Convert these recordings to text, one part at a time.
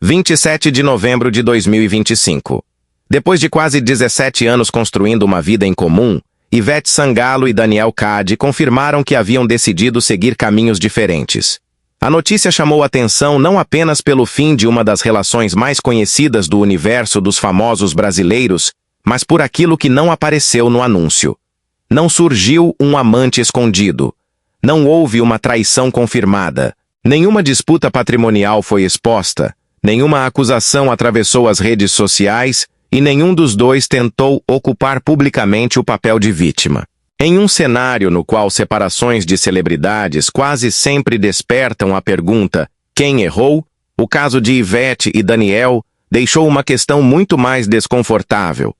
27 de novembro de 2025. Depois de quase 17 anos construindo uma vida em comum, Ivete Sangalo e Daniel Cade confirmaram que haviam decidido seguir caminhos diferentes. A notícia chamou atenção não apenas pelo fim de uma das relações mais conhecidas do universo dos famosos brasileiros, mas por aquilo que não apareceu no anúncio. Não surgiu um amante escondido. Não houve uma traição confirmada. Nenhuma disputa patrimonial foi exposta. Nenhuma acusação atravessou as redes sociais e nenhum dos dois tentou ocupar publicamente o papel de vítima. Em um cenário no qual separações de celebridades quase sempre despertam a pergunta "quem errou?", o caso de Ivete e Daniel deixou uma questão muito mais desconfortável.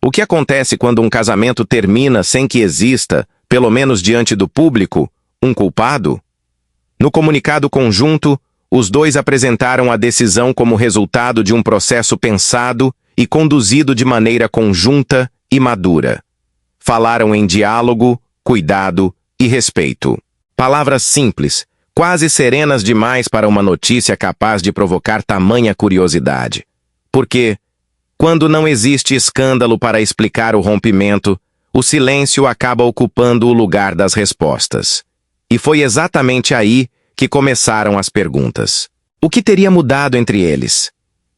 O que acontece quando um casamento termina sem que exista, pelo menos diante do público, um culpado? No comunicado conjunto, os dois apresentaram a decisão como resultado de um processo pensado e conduzido de maneira conjunta e madura. Falaram em diálogo, cuidado e respeito. Palavras simples, quase serenas demais para uma notícia capaz de provocar tamanha curiosidade. Porque, quando não existe escândalo para explicar o rompimento, o silêncio acaba ocupando o lugar das respostas. E foi exatamente aí que começaram as perguntas. O que teria mudado entre eles?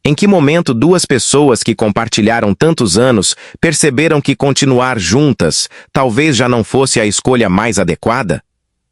Em que momento duas pessoas que compartilharam tantos anos perceberam que continuar juntas talvez já não fosse a escolha mais adequada?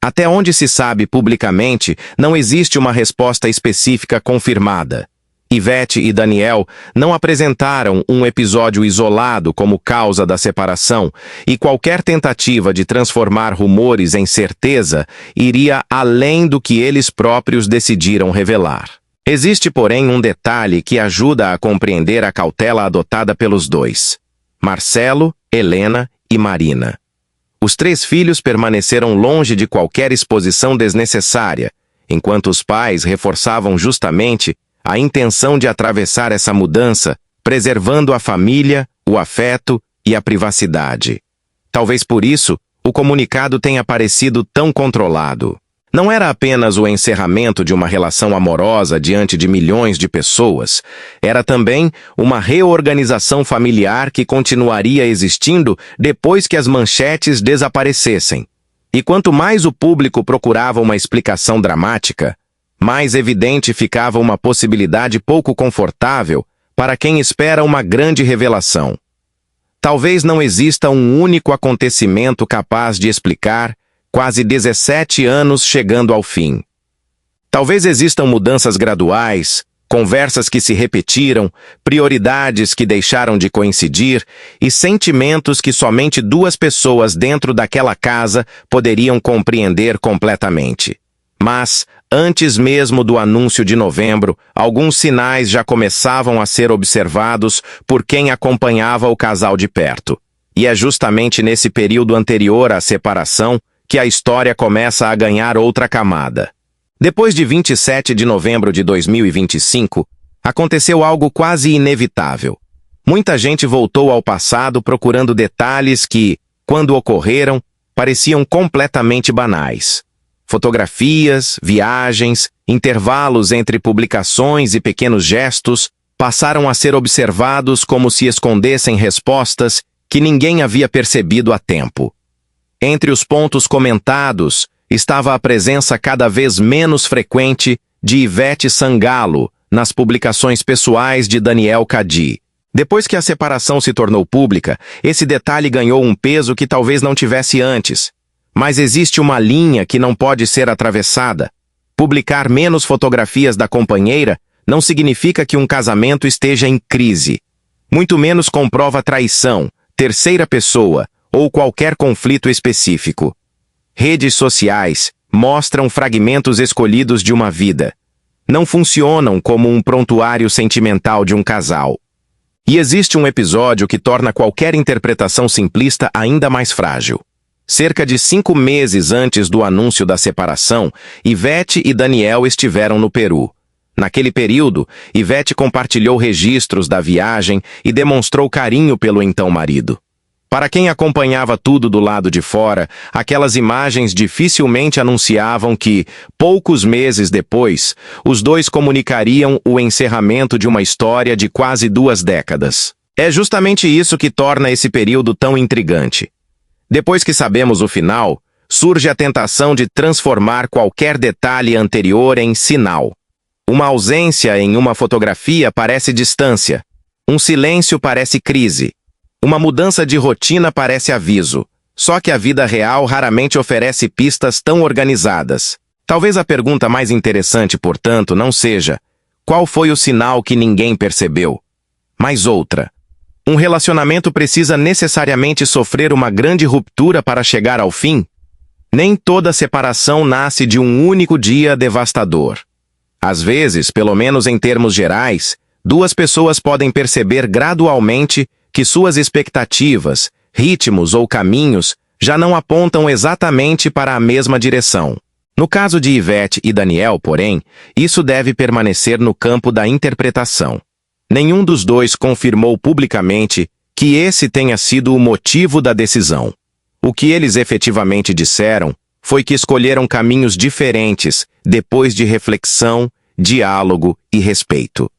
Até onde se sabe publicamente, não existe uma resposta específica confirmada. Ivete e Daniel não apresentaram um episódio isolado como causa da separação, e qualquer tentativa de transformar rumores em certeza iria além do que eles próprios decidiram revelar. Existe, porém, um detalhe que ajuda a compreender a cautela adotada pelos dois: Marcelo, Helena e Marina. Os três filhos permaneceram longe de qualquer exposição desnecessária, enquanto os pais reforçavam justamente a intenção de atravessar essa mudança, preservando a família, o afeto e a privacidade. Talvez por isso, o comunicado tenha parecido tão controlado. Não era apenas o encerramento de uma relação amorosa diante de milhões de pessoas, era também uma reorganização familiar que continuaria existindo depois que as manchetes desaparecessem. E quanto mais o público procurava uma explicação dramática, mais evidente ficava uma possibilidade pouco confortável para quem espera uma grande revelação. Talvez não exista um único acontecimento capaz de explicar quase 17 anos chegando ao fim. Talvez existam mudanças graduais, conversas que se repetiram, prioridades que deixaram de coincidir e sentimentos que somente duas pessoas dentro daquela casa poderiam compreender completamente. Mas, antes mesmo do anúncio de novembro, alguns sinais já começavam a ser observados por quem acompanhava o casal de perto. E é justamente nesse período anterior à separação que a história começa a ganhar outra camada. Depois de 27 de novembro de 2025, aconteceu algo quase inevitável. Muita gente voltou ao passado procurando detalhes que, quando ocorreram, pareciam completamente banais. Fotografias, viagens, intervalos entre publicações e pequenos gestos passaram a ser observados como se escondessem respostas que ninguém havia percebido a tempo. Entre os pontos comentados estava a presença cada vez menos frequente de Ivete Sangalo nas publicações pessoais de Daniel Cade. Depois que a separação se tornou pública, esse detalhe ganhou um peso que talvez não tivesse antes. Mas existe uma linha que não pode ser atravessada. Publicar menos fotografias da companheira não significa que um casamento esteja em crise. Muito menos comprova traição, terceira pessoa ou qualquer conflito específico. Redes sociais mostram fragmentos escolhidos de uma vida. Não funcionam como um prontuário sentimental de um casal. E existe um episódio que torna qualquer interpretação simplista ainda mais frágil. Cerca de 5 meses antes do anúncio da separação, Ivete e Daniel estiveram no Peru. Naquele período, Ivete compartilhou registros da viagem e demonstrou carinho pelo então marido. Para quem acompanhava tudo do lado de fora, aquelas imagens dificilmente anunciavam que, poucos meses depois, os dois comunicariam o encerramento de uma história de quase 2 décadas. É justamente isso que torna esse período tão intrigante. Depois que sabemos o final, surge a tentação de transformar qualquer detalhe anterior em sinal. Uma ausência em uma fotografia parece distância. Um silêncio parece crise. Uma mudança de rotina parece aviso. Só que a vida real raramente oferece pistas tão organizadas. Talvez a pergunta mais interessante, portanto, não seja qual foi o sinal que ninguém percebeu, mas outra. Um relacionamento precisa necessariamente sofrer uma grande ruptura para chegar ao fim? Nem toda separação nasce de um único dia devastador. Às vezes, pelo menos em termos gerais, 2 pessoas podem perceber gradualmente que suas expectativas, ritmos ou caminhos já não apontam exatamente para a mesma direção. No caso de Yvette e Daniel, porém, isso deve permanecer no campo da interpretação. Nenhum dos dois confirmou publicamente que esse tenha sido o motivo da decisão. O que eles efetivamente disseram foi que escolheram caminhos diferentes depois de reflexão, diálogo e respeito.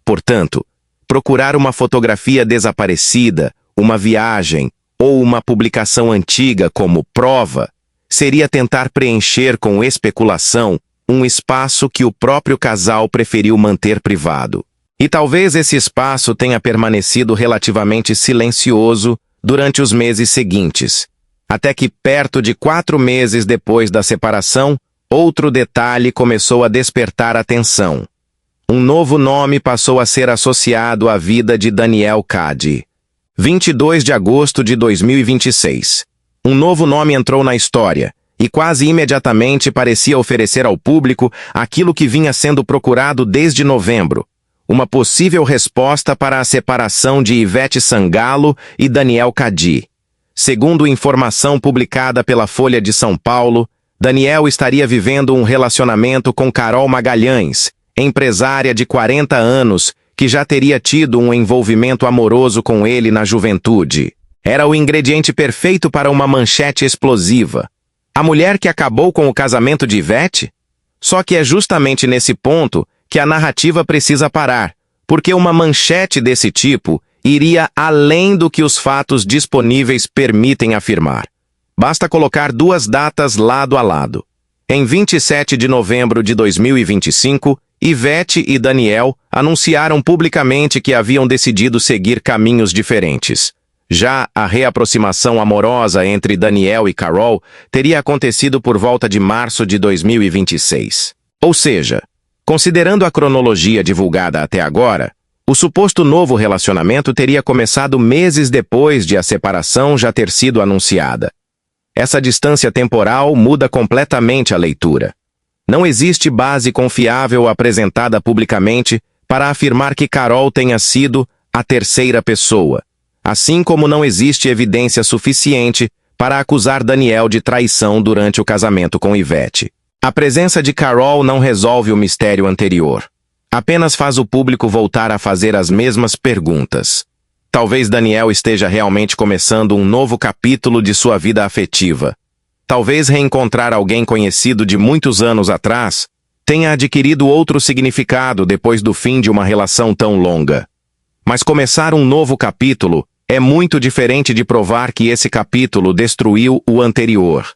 Portanto, procurar uma fotografia desaparecida, uma viagem ou uma publicação antiga como prova seria tentar preencher com especulação um espaço que o próprio casal preferiu manter privado. E talvez esse espaço tenha permanecido relativamente silencioso durante os meses seguintes, até que perto de 4 meses depois da separação, outro detalhe começou a despertar atenção. Um novo nome passou a ser associado à vida de Daniel Cady. 22 de agosto de 2026. Um novo nome entrou na história, e quase imediatamente parecia oferecer ao público aquilo que vinha sendo procurado desde novembro, uma possível resposta para a separação de Ivete Sangalo e Daniel Cady. Segundo informação publicada pela Folha de São Paulo, Daniel estaria vivendo um relacionamento com Carol Magalhães, empresária de 40 anos, que já teria tido um envolvimento amoroso com ele na juventude. Era o ingrediente perfeito para uma manchete explosiva. A mulher que acabou com o casamento de Ivete? Só que é justamente nesse ponto que a narrativa precisa parar, porque uma manchete desse tipo iria além do que os fatos disponíveis permitem afirmar. Basta colocar 2 datas lado a lado. Em 27 de novembro de 2025, Ivete e Daniel anunciaram publicamente que haviam decidido seguir caminhos diferentes. Já a reaproximação amorosa entre Daniel e Carol teria acontecido por volta de março de 2026. Ou seja, considerando a cronologia divulgada até agora, o suposto novo relacionamento teria começado meses depois de a separação já ter sido anunciada. Essa distância temporal muda completamente a leitura. Não existe base confiável apresentada publicamente para afirmar que Carol tenha sido a terceira pessoa, assim como não existe evidência suficiente para acusar Daniel de traição durante o casamento com Ivete. A presença de Carol não resolve o mistério anterior. Apenas faz o público voltar a fazer as mesmas perguntas. Talvez Daniel esteja realmente começando um novo capítulo de sua vida afetiva. Talvez reencontrar alguém conhecido de muitos anos atrás tenha adquirido outro significado depois do fim de uma relação tão longa. Mas começar um novo capítulo é muito diferente de provar que esse capítulo destruiu o anterior.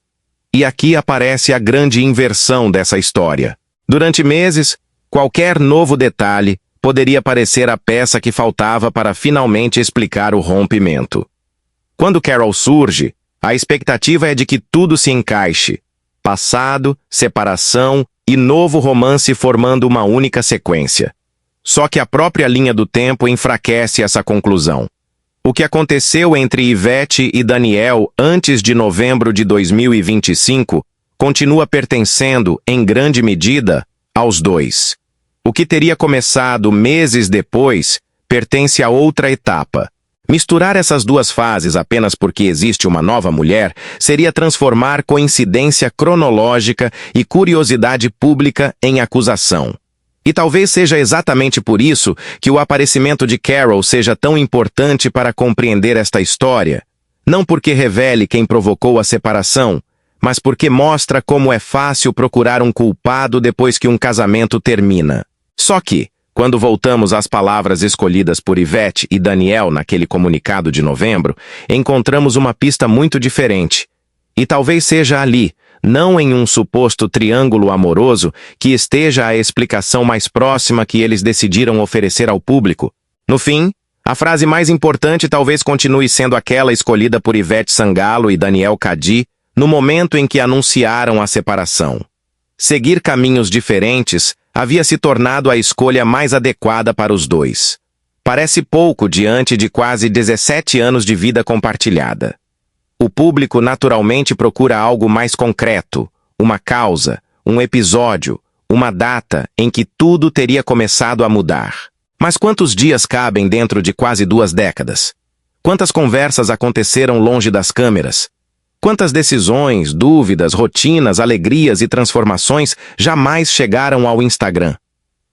E aqui aparece a grande inversão dessa história. Durante meses, qualquer novo detalhe poderia parecer a peça que faltava para finalmente explicar o rompimento. Quando Carol surge, a expectativa é de que tudo se encaixe. Passado, separação e novo romance formando uma única sequência. Só que a própria linha do tempo enfraquece essa conclusão. O que aconteceu entre Ivete e Daniel antes de novembro de 2025 continua pertencendo, em grande medida, aos dois. O que teria começado meses depois pertence a outra etapa. Misturar essas 2 fases apenas porque existe uma nova mulher seria transformar coincidência cronológica e curiosidade pública em acusação. E talvez seja exatamente por isso que o aparecimento de Carol seja tão importante para compreender esta história. Não porque revele quem provocou a separação, mas porque mostra como é fácil procurar um culpado depois que um casamento termina. Só que, quando voltamos às palavras escolhidas por Ivete e Daniel naquele comunicado de novembro, encontramos uma pista muito diferente. E talvez seja ali, não em um suposto triângulo amoroso, que esteja a explicação mais próxima que eles decidiram oferecer ao público. No fim, a frase mais importante talvez continue sendo aquela escolhida por Ivete Sangalo e Daniel Cadi no momento em que anunciaram a separação. Seguir caminhos diferentes havia se tornado a escolha mais adequada para os dois. Parece pouco diante de quase 17 anos de vida compartilhada. O público naturalmente procura algo mais concreto, uma causa, um episódio, uma data em que tudo teria começado a mudar. Mas quantos dias cabem dentro de quase 2 décadas? Quantas conversas aconteceram longe das câmeras? Quantas decisões, dúvidas, rotinas, alegrias e transformações jamais chegaram ao Instagram?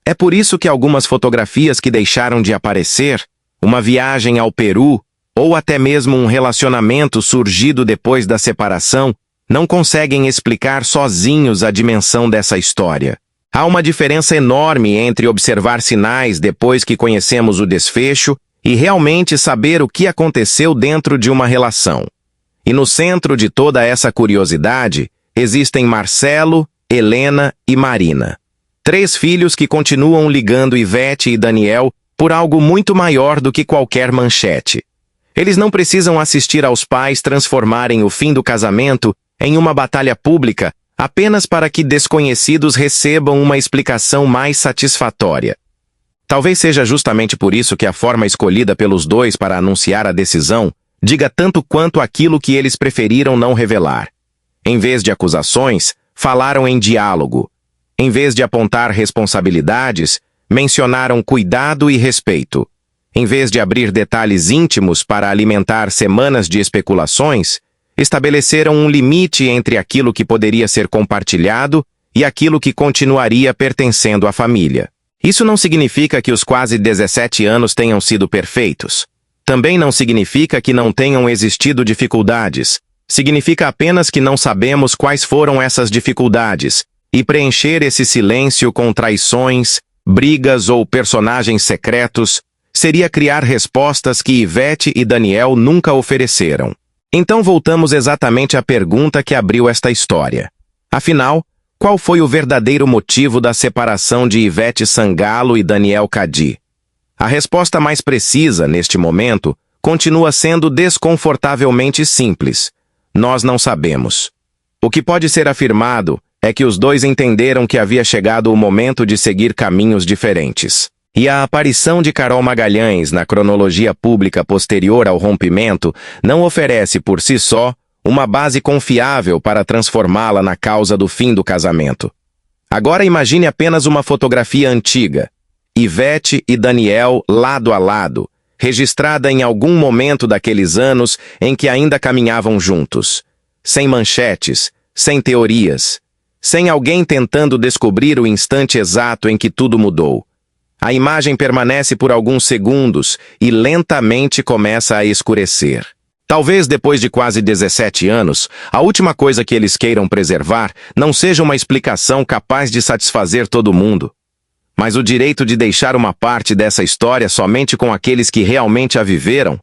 É por isso que algumas fotografias que deixaram de aparecer, uma viagem ao Peru, ou até mesmo um relacionamento surgido depois da separação, não conseguem explicar sozinhos a dimensão dessa história. Há uma diferença enorme entre observar sinais depois que conhecemos o desfecho e realmente saber o que aconteceu dentro de uma relação. E no centro de toda essa curiosidade, existem Marcelo, Helena e Marina. 3 filhos que continuam ligando Ivete e Daniel por algo muito maior do que qualquer manchete. Eles não precisam assistir aos pais transformarem o fim do casamento em uma batalha pública apenas para que desconhecidos recebam uma explicação mais satisfatória. Talvez seja justamente por isso que a forma escolhida pelos dois para anunciar a decisão diga tanto quanto aquilo que eles preferiram não revelar. Em vez de acusações, falaram em diálogo. Em vez de apontar responsabilidades, mencionaram cuidado e respeito. Em vez de abrir detalhes íntimos para alimentar semanas de especulações, estabeleceram um limite entre aquilo que poderia ser compartilhado e aquilo que continuaria pertencendo à família. Isso não significa que os quase 17 anos tenham sido perfeitos. Também não significa que não tenham existido dificuldades. Significa apenas que não sabemos quais foram essas dificuldades, e preencher esse silêncio com traições, brigas ou personagens secretos seria criar respostas que Ivete e Daniel nunca ofereceram. Então voltamos exatamente à pergunta que abriu esta história. Afinal, qual foi o verdadeiro motivo da separação de Ivete Sangalo e Daniel Cadi? A resposta mais precisa, neste momento, continua sendo desconfortavelmente simples. Nós não sabemos. O que pode ser afirmado é que os dois entenderam que havia chegado o momento de seguir caminhos diferentes. E a aparição de Carol Magalhães na cronologia pública posterior ao rompimento não oferece por si só uma base confiável para transformá-la na causa do fim do casamento. Agora imagine apenas uma fotografia antiga. Ivete e Daniel lado a lado, registrada em algum momento daqueles anos em que ainda caminhavam juntos. Sem manchetes, sem teorias, sem alguém tentando descobrir o instante exato em que tudo mudou. A imagem permanece por alguns segundos e lentamente começa a escurecer. Talvez depois de quase 17 anos, a última coisa que eles queiram preservar não seja uma explicação capaz de satisfazer todo mundo, mas o direito de deixar uma parte dessa história somente com aqueles que realmente a viveram.